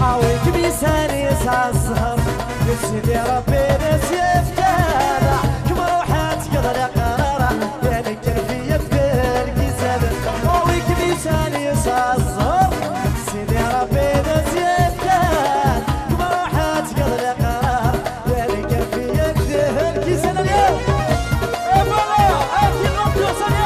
عاويك بيساني السهر سيدي ربي نسيت كارع كما روحات قدر قرارة يعني كيفية بالكيسان عاويك بيساني السهر سيدي ربي نسيت كارع كما روحات قدر قرارة يعني كيفية بالكيسان اليوم والله أكيد ربي وصل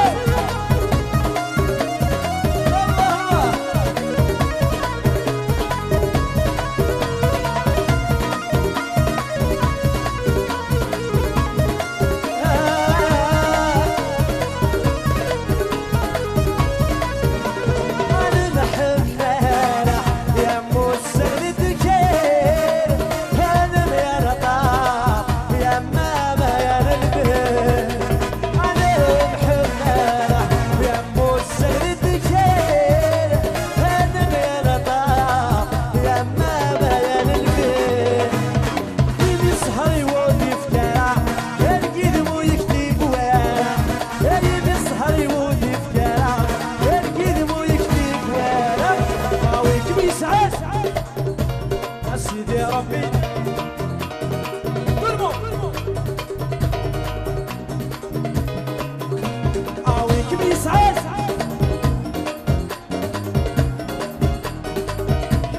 سيدي ربي عاويك بيسعد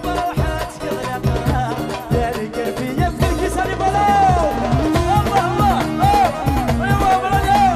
بروحات يغلقها يعني كيفية في الكسر بلاو الله الله ايوه بلاو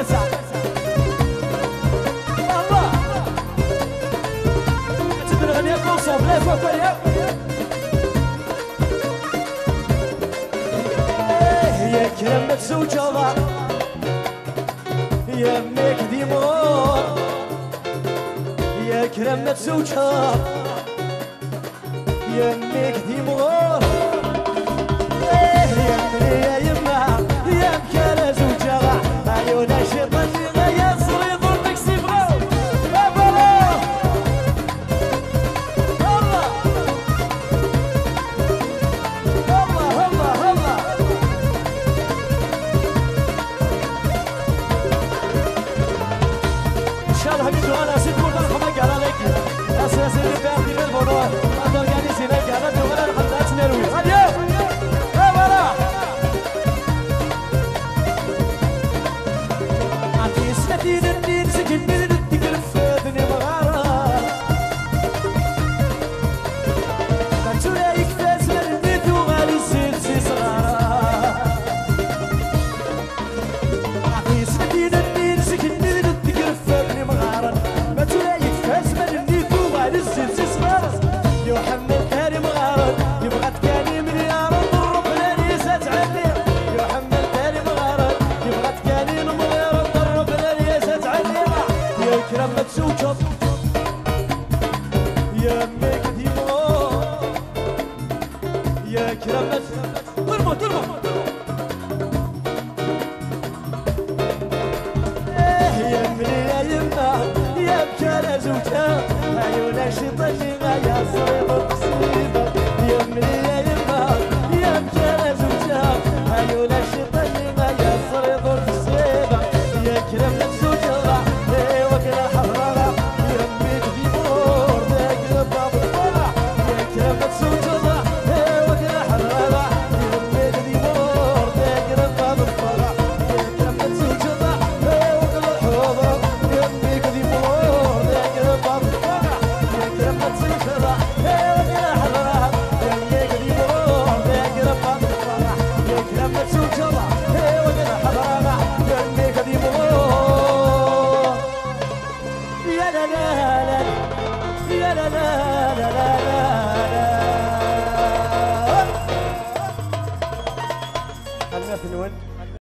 ساعة الله تبني غنية كونسوم لا فوق ولا يا كرمة زوجة يا ميك ديمور يا كرمة زوجة يا ميك ديمور يا مني يا يما يا مكالة زوجة عيونا شيطاني غيا صريض المكسي بغاو بابا الله الله الله الله ان شاء الله هبيتو انا سيد كل رقم قال عليك اساسي اللي باقي بالبونور ما يعني سينا قال لك ولا الحلات نروي اليوم دين الدين سكن من الدقل فادني مغارة ما تلاقيك فاز من البيت وغالي سيرسي صغارة عفيس دين الدين سكن من الدقل فادني مغارة ما تلاقيك فاز من البيت وغالي سيرسي صغارة يحمل كاري مغارة يبغى تكاني مليار ضرب لانيسة تعليم يحمل كاري مغارة يبغى تكاني مليار كرمة زوجة يا ميك ديمور يا كرمة ضربوا ضربوا يا مني يا يما يا مكالة زوجة عيونا شيطاني غايا صريب المصيبة يا مني يا يما يا مكالة زوجة عيونا شيطاني غايا صريب المصيبة يا كرمة زوجة لا لا